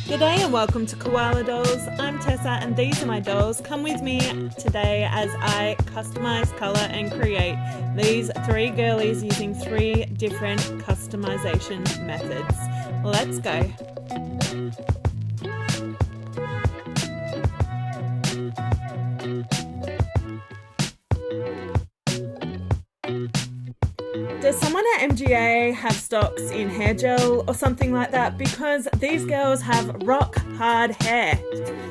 G'day and welcome to Koala Dolls. I'm Tessa and these are my dolls. Come with me today as I customize, colour and create these three girlies using three different customization methods. Let's go. Does someone at MGA have stocks in hair gel or something like that? Because these girls have rock hard hair.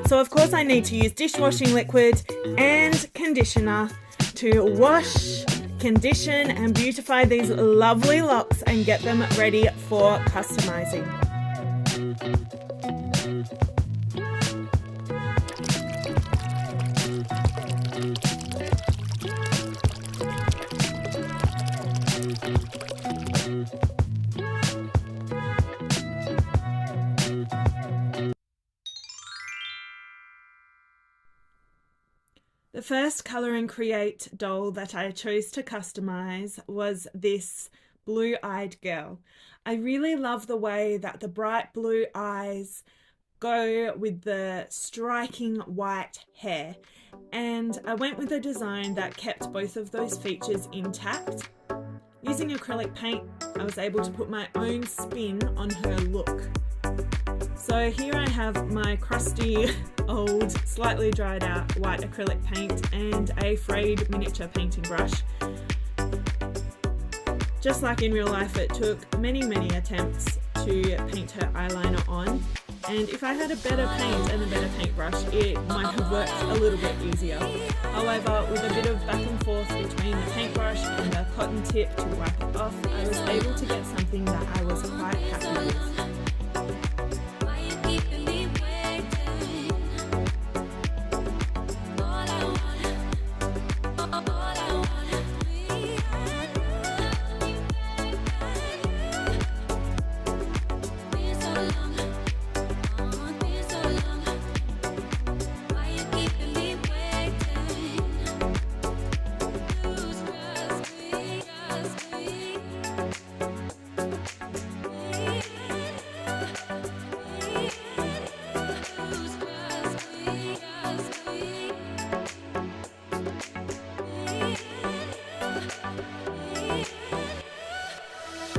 So of course I need to use dishwashing liquid and conditioner to wash, condition and beautify these lovely locks and get them ready for customizing. The first colour and create doll that I chose to customise was this blue-eyed girl. I really love the way that the bright blue eyes go with the striking white hair, and I went with a design that kept both of those features intact. Using acrylic paint, I was able to put my own spin on her look. So here I have my crusty, old, slightly dried out white acrylic paint and a frayed miniature painting brush. Just like in real life, it took many attempts to paint her eyeliner on, and if I had a better paint and a better paintbrush, it might have worked a little bit easier. However, with a bit of back and forth between the paintbrush and the cotton tip to wipe it off, I was able to get something that I was quite happy with.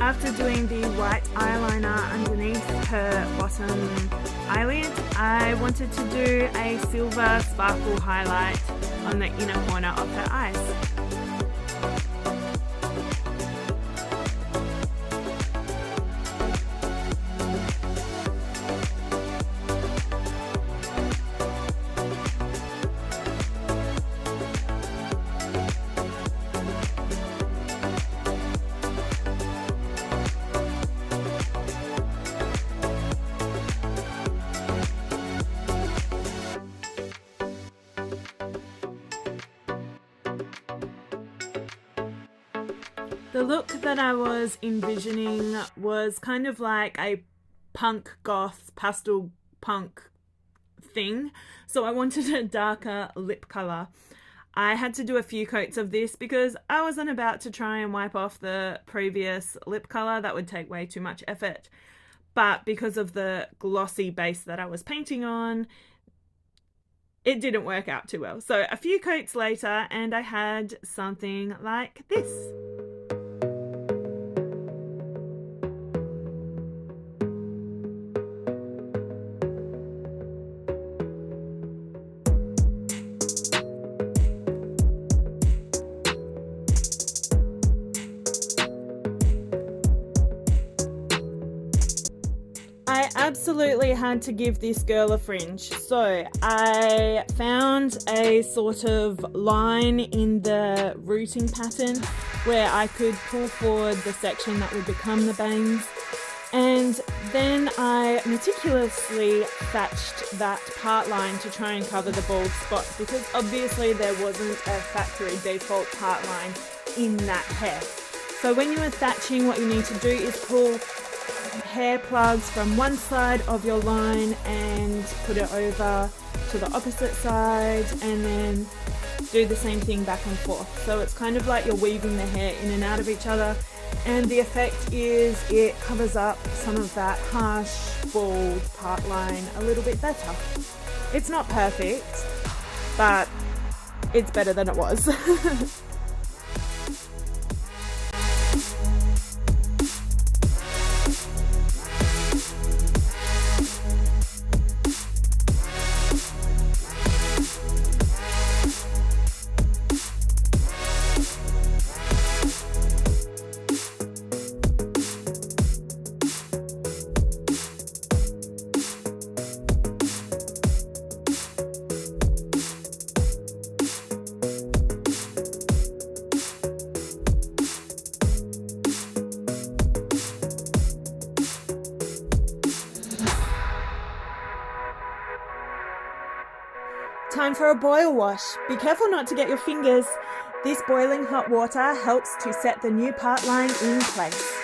After doing the white eyeliner underneath her bottom eyelid, I wanted to do a silver sparkle highlight on the inner corner of her eyes. The look that I was envisioning was kind of like a punk goth, pastel punk thing. So I wanted a darker lip colour. I had to do a few coats of this because I wasn't about to try and wipe off the previous lip colour. That would take way too much effort. But because of the glossy base that I was painting on, it didn't work out too well. So a few coats later and I had something like this. I absolutely had to give this girl a fringe, so I found a sort of line in the rooting pattern where I could pull forward the section that would become the bangs, and then I meticulously thatched that part line to try and cover the bald spot, because obviously there wasn't a factory default part line in that hair. So when you are thatching, what you need to do is pull hair plugs from one side of your line and put it over to the opposite side, and then do the same thing back and forth. So it's kind of like you're weaving the hair in and out of each other, And the effect is it covers up some of that harsh, bald part line a little bit better. It's not perfect, but it's better than it was. Time for a boil wash. Be careful not to get your fingers. This boiling hot water helps to set the new part line in place.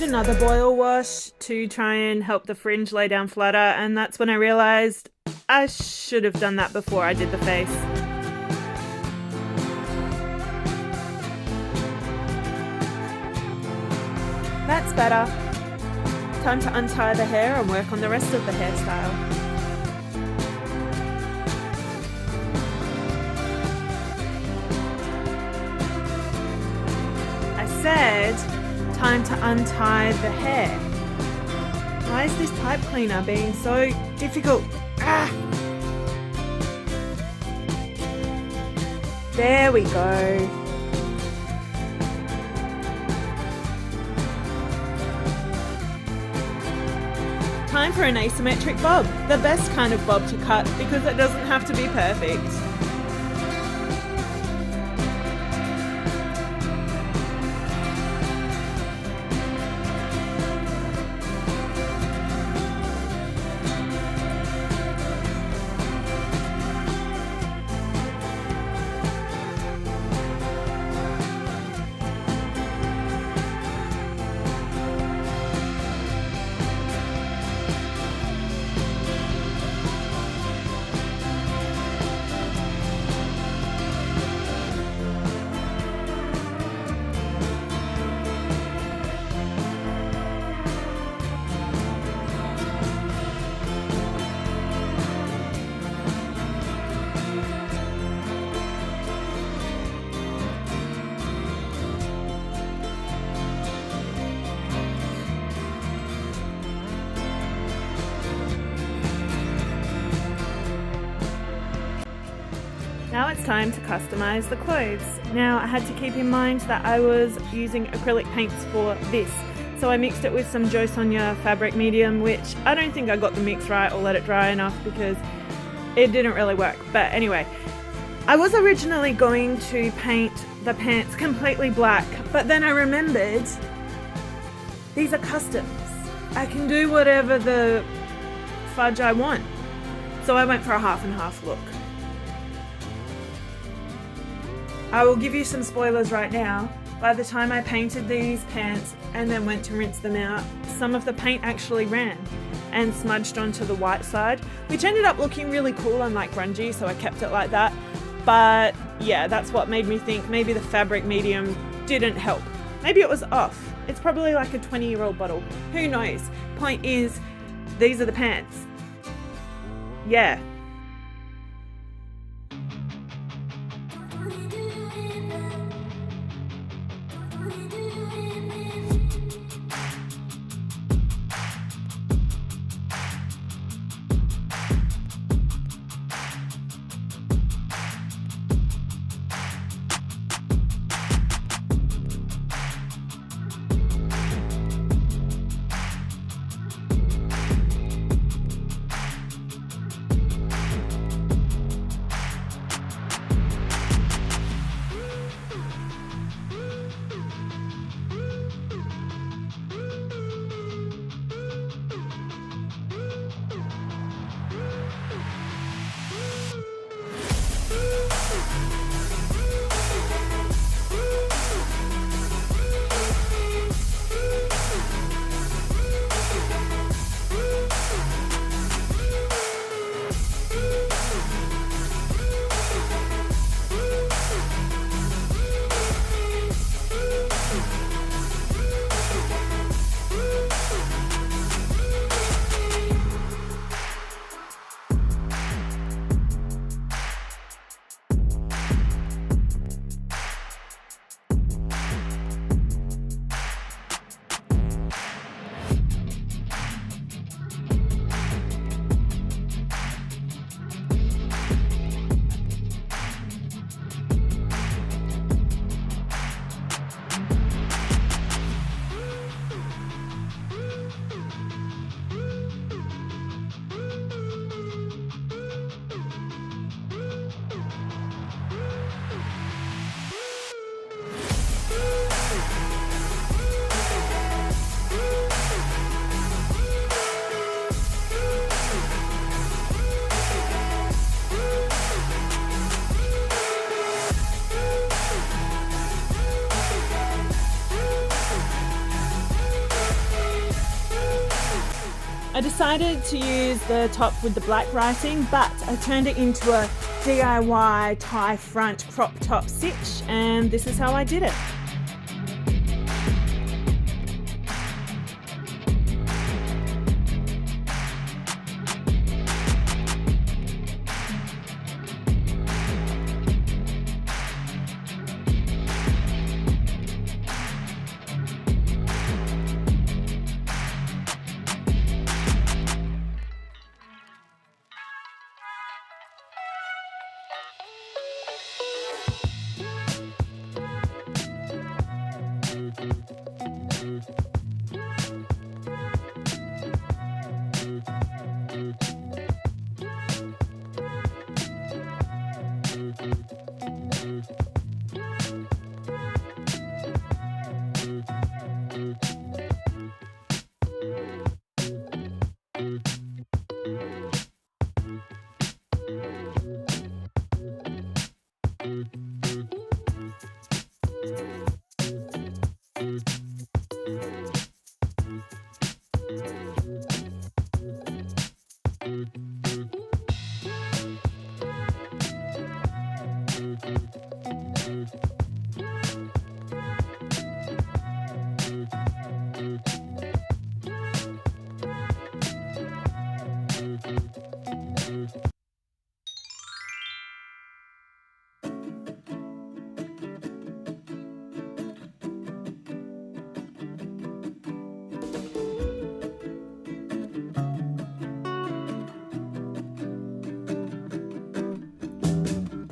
Another boil wash to try and help the fringe lay down flatter, and that's when I realised I should have done that before I did the face. That's better. Time to untie the hair and work on the rest of the hairstyle. I said time to untie the hair. Why is this pipe cleaner being so difficult? Ah! There we go. Time for an asymmetric bob. The best kind of bob to cut because it doesn't have to be perfect. Now it's time to customize the clothes. Now I had to keep in mind that I was using acrylic paints for this. So I mixed it with some Jo Sonja fabric medium, which I don't think I got the mix right or let it dry enough because it didn't really work. But anyway, I was originally going to paint the pants completely black, but then I remembered these are customs. I can do whatever the fudge I want. So I went for a half and half look. I will give you some spoilers right now. By the time I painted these pants and then went to rinse them out, some of the paint actually ran and smudged onto the white side, which ended up looking really cool and like grungy, so I kept it like that. But yeah, that's what made me think maybe the fabric medium didn't help. Maybe it was off. It's probably like a 20-year-old bottle. Who knows? Point is, these are the pants. Yeah. I decided to use the top with the black writing, but I turned it into a DIY tie front crop top stitch, and this is how I did it.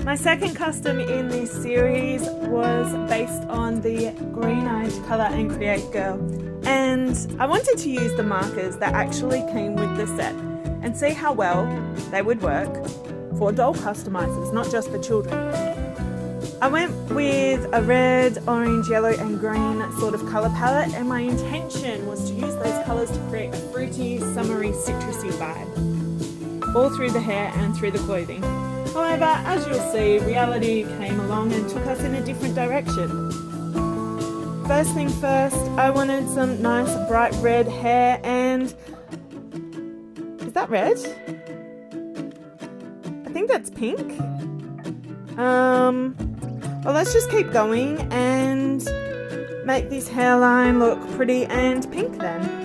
My second custom in this series was based on the Green-Eyed Colour and Create girl, and I wanted to use the markers that actually came with the set and see how well they would work for doll customizers, not just for children. I went with a red, orange, yellow and green sort of colour palette, and my intention was to use those colours to create a fruity, summery, citrusy vibe, all through the hair and through the clothing. However, as you'll see, reality came along and took us in a different direction. First thing first, I wanted some nice bright red hair, and is that red? I think that's pink. Well, let's just keep going and make this hairline look pretty and pink then.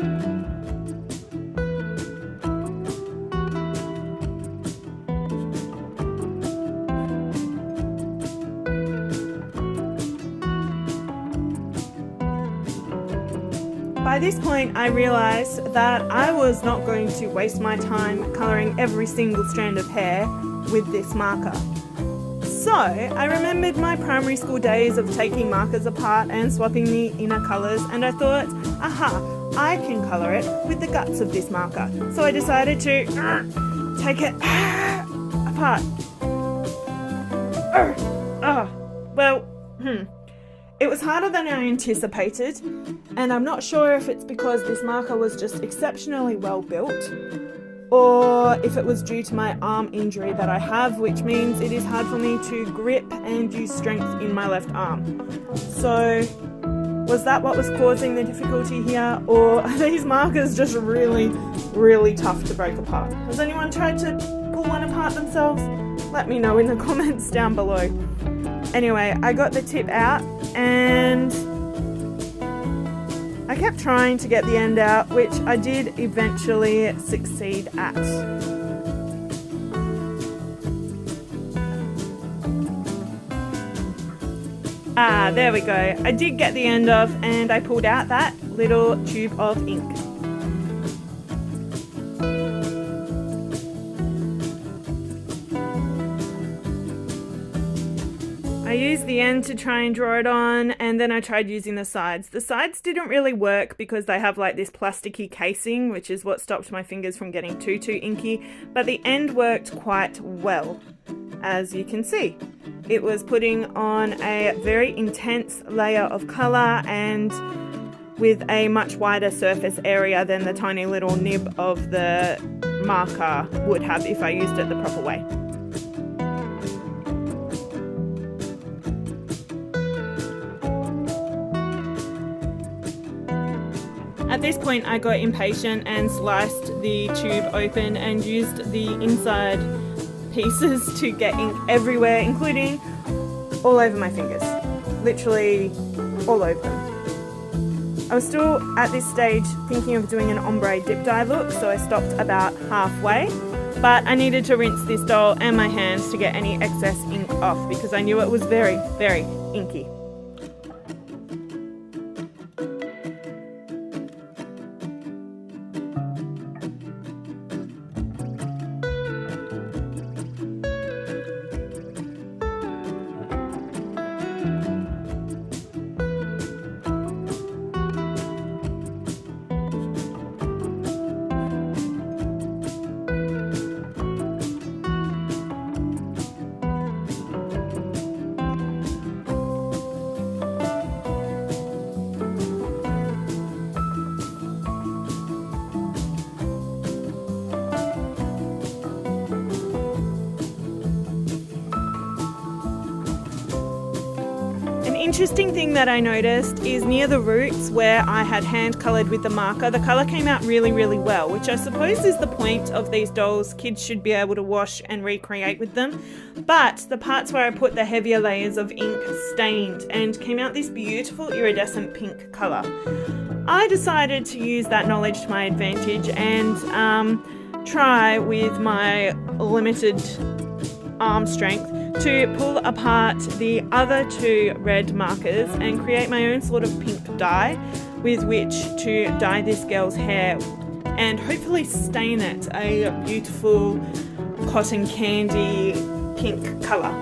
By this point, I realised that I was not going to waste my time colouring every single strand of hair with this marker. So I remembered my primary school days of taking markers apart and swapping the inner colours, and I thought, aha, I can colour it with the guts of this marker. So I decided to take it apart. It was harder than I anticipated, and I'm not sure if it's because this marker was just exceptionally well built, or if it was due to my arm injury that I have, which means it is hard for me to grip and use strength in my left arm. So, was that what was causing the difficulty here, or are these markers just really, really tough to break apart? Has anyone tried to pull one apart themselves? Let me know in the comments down below. Anyway, I got the tip out and I kept trying to get the end out, which I did eventually succeed at. There we go. I did get the end off, and I pulled out that little tube of ink. I used the end to try and draw it on, and then I tried using the sides. The sides didn't really work because they have like this plasticky casing, which is what stopped my fingers from getting too inky, but the end worked quite well, as you can see. It was putting on a very intense layer of colour and with a much wider surface area than the tiny little nib of the marker would have if I used it the proper way. At this point I got impatient and sliced the tube open and used the inside pieces to get ink everywhere, including all over my fingers, literally all over them. I was still at this stage thinking of doing an ombre dip dye look, so I stopped about halfway, but I needed to rinse this doll and my hands to get any excess ink off because I knew it was very, very inky. Interesting thing that I noticed is near the roots where I had hand coloured with the marker, the colour came out really, really well, which I suppose is the point of these dolls. Kids should be able to wash and recreate with them. But the parts where I put the heavier layers of ink stained and came out this beautiful iridescent pink colour. I decided to use that knowledge to my advantage and try with my limited arm strength to pull apart the other two red markers and create my own sort of pink dye with which to dye this girl's hair and hopefully stain it a beautiful cotton candy pink colour.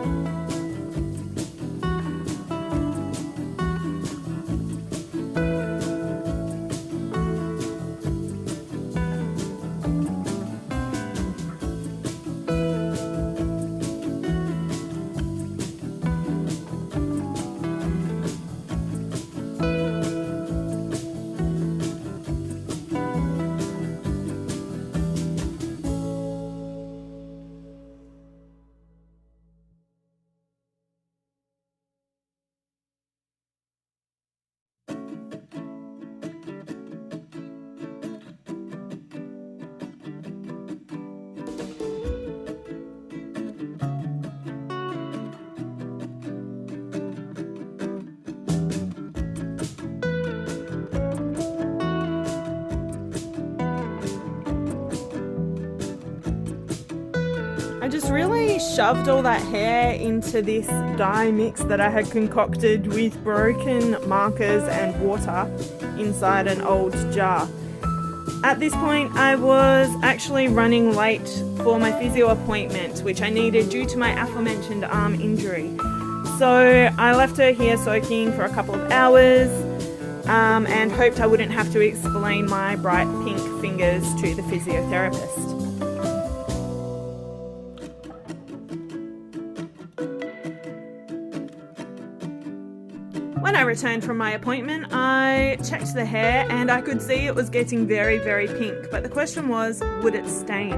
I just really shoved all that hair into this dye mix that I had concocted with broken markers and water inside an old jar. At this point, I was actually running late for my physio appointment, which I needed due to my aforementioned arm injury. So I left her here soaking for a couple of hours and hoped I wouldn't have to explain my bright pink fingers to the physiotherapist. When I returned from my appointment, I checked the hair and I could see it was getting very, very pink, but the question was, would it stain?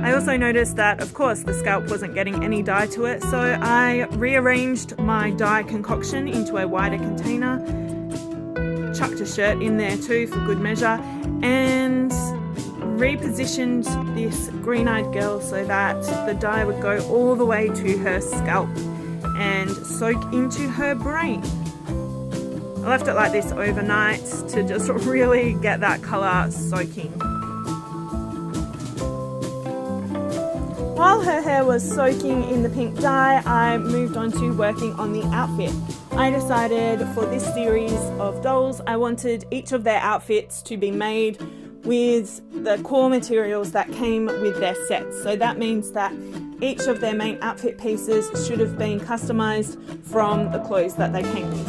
I also noticed that, of course, the scalp wasn't getting any dye to it, so I rearranged my dye concoction into a wider container, chucked a shirt in there too for good measure, and repositioned this green-eyed girl so that the dye would go all the way to her scalp and soak into her brain. I left it like this overnight to just really get that colour soaking. While her hair was soaking in the pink dye, I moved on to working on the outfit. I decided for this series of dolls, I wanted each of their outfits to be made with the core materials that came with their sets. So that means that each of their main outfit pieces should have been customised from the clothes that they came with.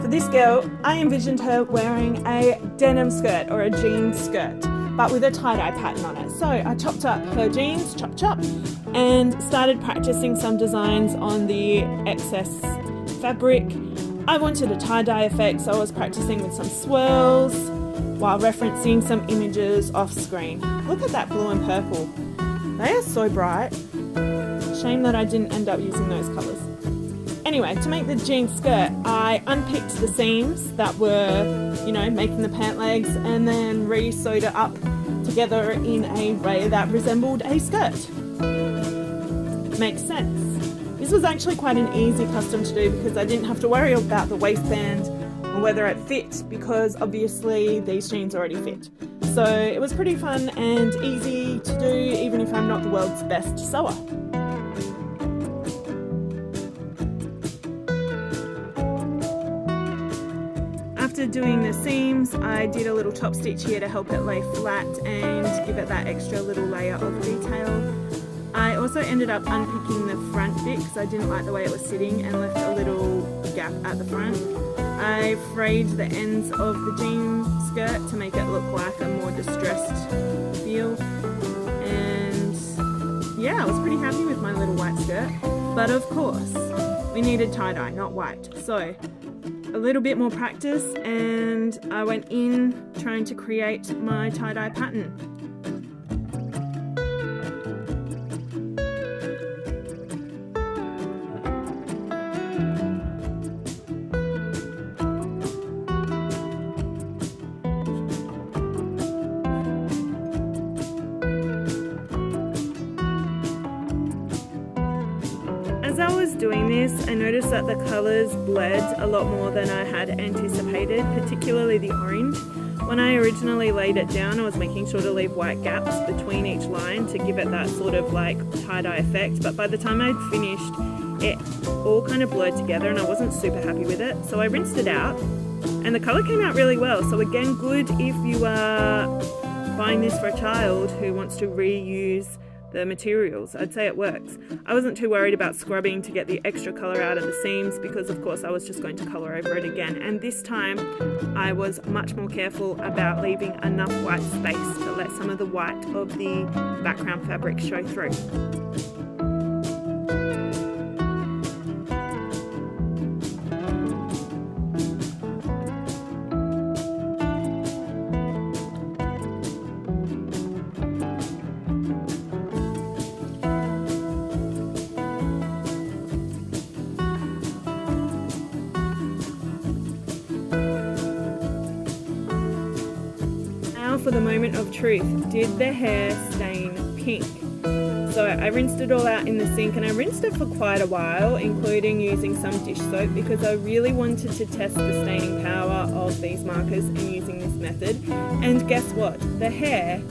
For this girl, I envisioned her wearing a denim skirt or a jean skirt, but with a tie-dye pattern on it. So I chopped up her jeans, chop chop, and started practicing some designs on the excess fabric. I wanted a tie-dye effect, so I was practicing with some swirls while referencing some images off screen. Look at that blue and purple. They are so bright. Shame that I didn't end up using those colours. anyway, to make the jean skirt, I unpicked the seams that were, you know, making the pant legs, and then re-sewed it up together in a way that resembled a skirt. Makes sense. This was actually quite an easy custom to do because I didn't have to worry about the waistband or whether it fit, because obviously these jeans already fit. So it was pretty fun and easy to do, even if I'm not the world's best sewer. After doing the seams, I did a little top stitch here to help it lay flat and give it that extra little layer of detail. I also ended up unpicking the front bit because I didn't like the way it was sitting and left a little gap at the front. I frayed the ends of the jean skirt to make it look like a more distressed feel, and yeah, I was pretty happy with my little white skirt. But of course, we needed tie-dye, not white, so a little bit more practice and I went in trying to create my tie-dye pattern. As I was doing this, I noticed that the colours bled a lot more than I had anticipated, particularly the orange. When I originally laid it down, I was making sure to leave white gaps between each line to give it that sort of like tie-dye effect, but by the time I'd finished, it all kind of blurred together and I wasn't super happy with it. So I rinsed it out and the colour came out really well. So again, good if you are buying this for a child who wants to reuse the materials. I'd say it works. I wasn't too worried about scrubbing to get the extra colour out of the seams because of course I was just going to colour over it again, and this time I was much more careful about leaving enough white space to let some of the white of the background fabric show through. For the moment of truth, did the hair stain pink? So I rinsed it all out in the sink and I rinsed it for quite a while, including using some dish soap, because I really wanted to test the staining power of these markers and using this method. And guess what? The hair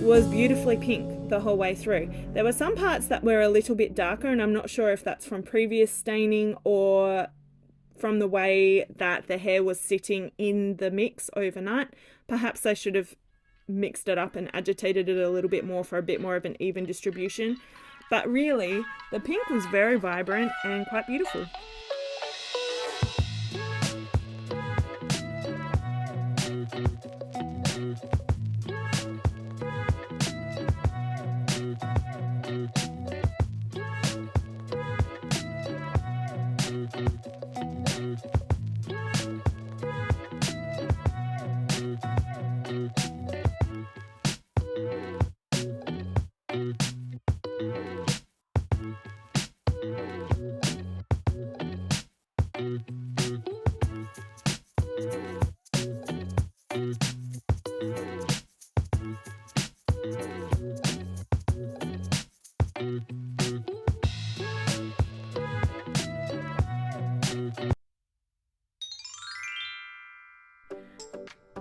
was beautifully pink the whole way through. There were some parts that were a little bit darker, and I'm not sure if that's from previous staining or from the way that the hair was sitting in the mix overnight. Perhaps I should have mixed it up and agitated it a little bit more for a bit more of an even distribution. But really, the pink was very vibrant and quite beautiful.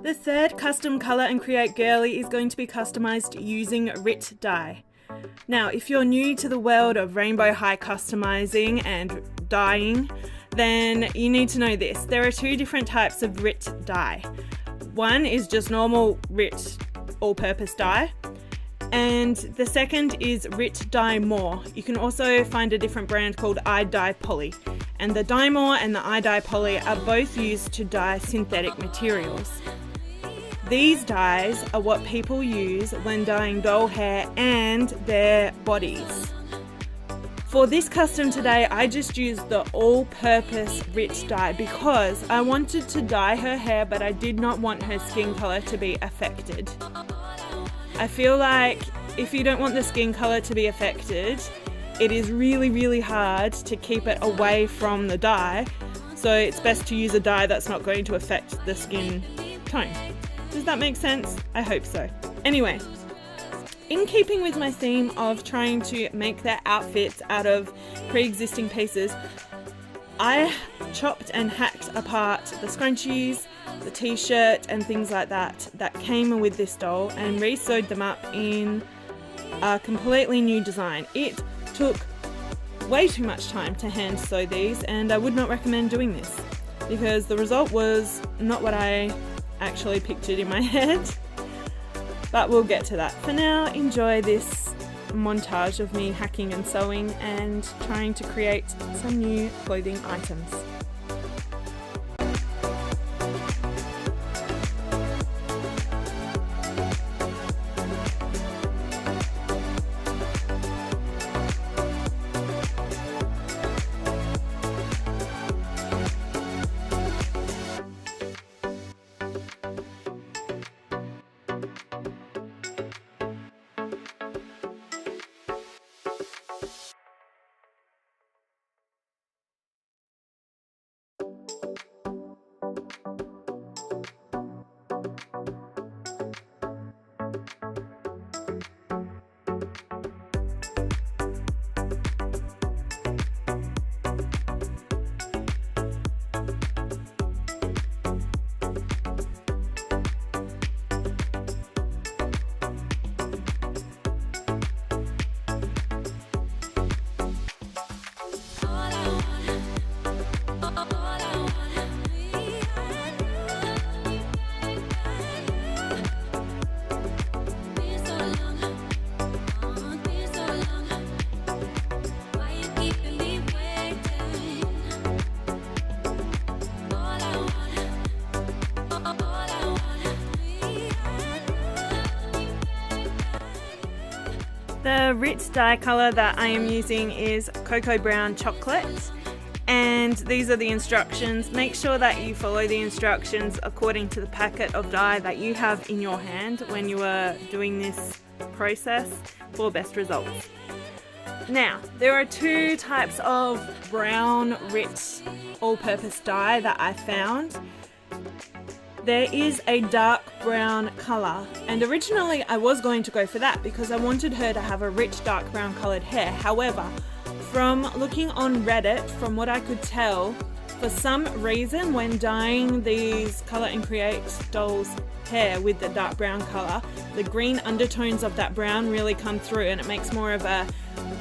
The third custom colour and create girly is going to be customised using RIT dye. Now, if you're new to the world of rainbow high customizing and dyeing, then you need to know this. There are two different types of RIT dye. One is just normal RIT all-purpose dye, and the second is RIT Dye More. You can also find a different brand called iDye Poly, and the Dye More and the iDye Poly are both used to dye synthetic materials. These dyes are what people use when dyeing doll hair and their bodies. For this custom today, I just used the all-purpose RIT dye because I wanted to dye her hair, but I did not want her skin color to be affected. I feel like if you don't want the skin color to be affected, it is really, really hard to keep it away from the dye. So it's best to use a dye that's not going to affect the skin tone. Does that make sense? I hope so. Anyway, in keeping with my theme of trying to make their outfits out of pre-existing pieces, I chopped and hacked apart the scrunchies, the t-shirt and things like that came with this doll and re-sewed them up in a completely new design. It took way too much time to hand sew these, and I would not recommend doing this because the result was not what I actually pictured in my head. But we'll get to that. For now, enjoy this montage of me hacking and sewing and trying to create some new clothing items. The rich dye colour that I am using is Cocoa Brown Chocolate, and these are the instructions. Make sure that you follow the instructions according to the packet of dye that you have in your hand when you are doing this process for best results. Now, there are two types of brown rich all-purpose dye that I found. There is a dark brown colour, and originally I was going to go for that because I wanted her to have a rich dark brown coloured hair. However, from looking on Reddit, from what I could tell, for some reason when dyeing these Colour and Create dolls' hair with the dark brown colour, the green undertones of that brown really come through and it makes more of a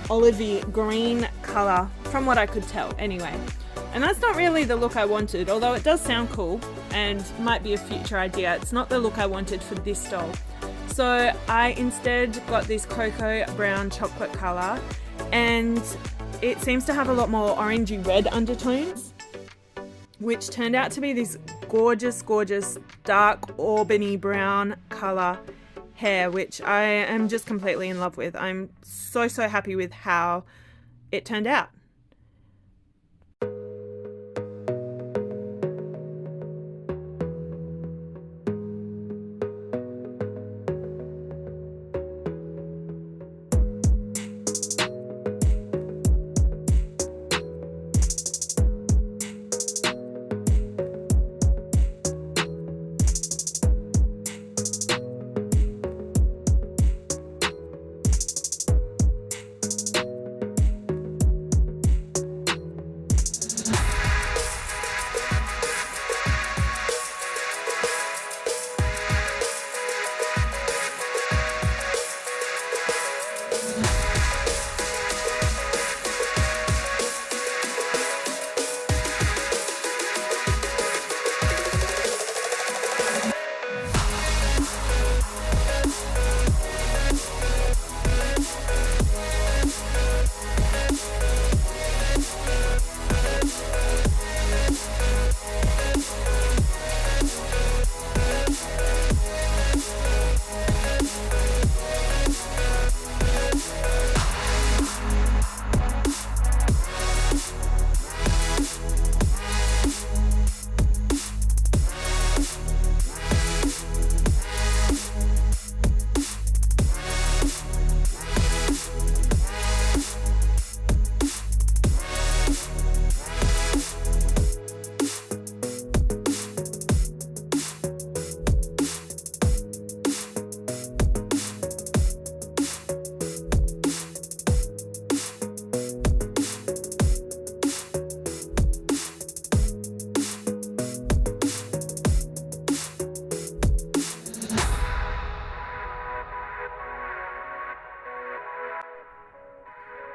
olivey green colour, from what I could tell anyway. And that's not really the look I wanted, although it does sound cool and might be a future idea. It's not the look I wanted for this doll. So I instead got this Cocoa Brown Chocolate colour, and it seems to have a lot more orangey red undertones, which turned out to be this gorgeous, gorgeous dark auburny brown colour hair, which I am just completely in love with. I'm so happy with how it turned out.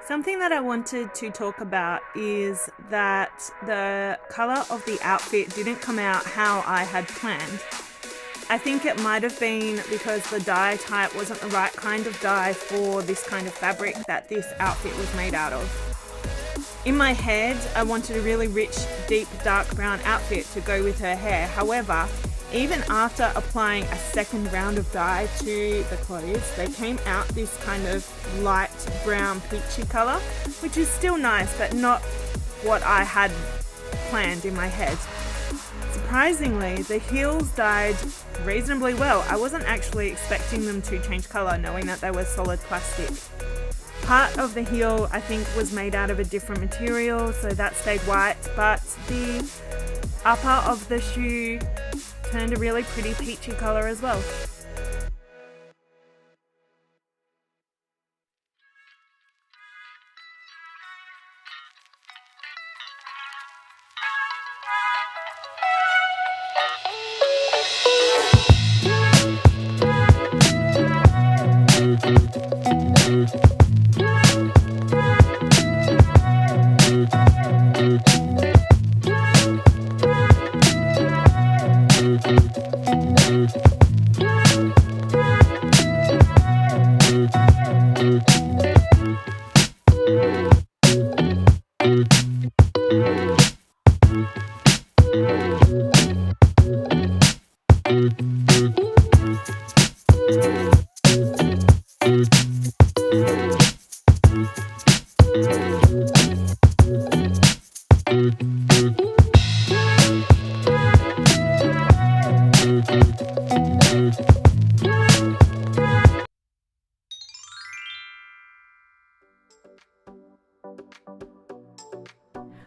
Something that I wanted to talk about is that the colour of the outfit didn't come out how I had planned. I think it might have been because the dye type wasn't the right kind of dye for this kind of fabric that this outfit was made out of. In my head, I wanted a really rich, deep, dark brown outfit to go with her hair. However, even after applying a second round of dye to the clothes, they came out this kind of light brown peachy colour, which is still nice, but not what I had planned in my head. Surprisingly, the heels dyed reasonably well. I wasn't actually expecting them to change colour, knowing that they were solid plastic. Part of the heel, I think, was made out of a different material, so that stayed white, but the upper of the shoe turned a really pretty peachy colour as well.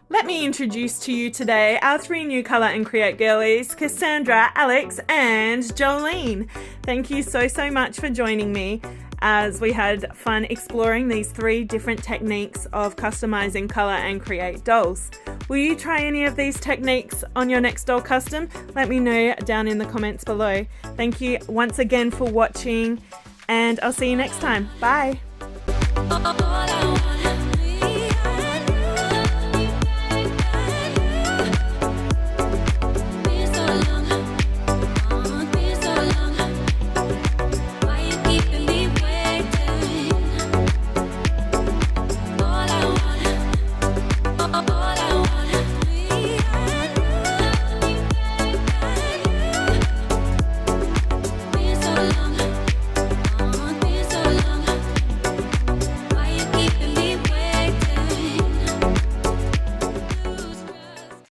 Let me introduce to you today our 3 new Colour and Create girlies, Cassandra, Alex and Jolene. Thank you so much for joining me as we had fun exploring these 3 different techniques of customizing Colour and Create dolls. Will you try any of these techniques on your next doll custom? Let me know down in the comments below. Thank you once again for watching and I'll see you next time. Bye!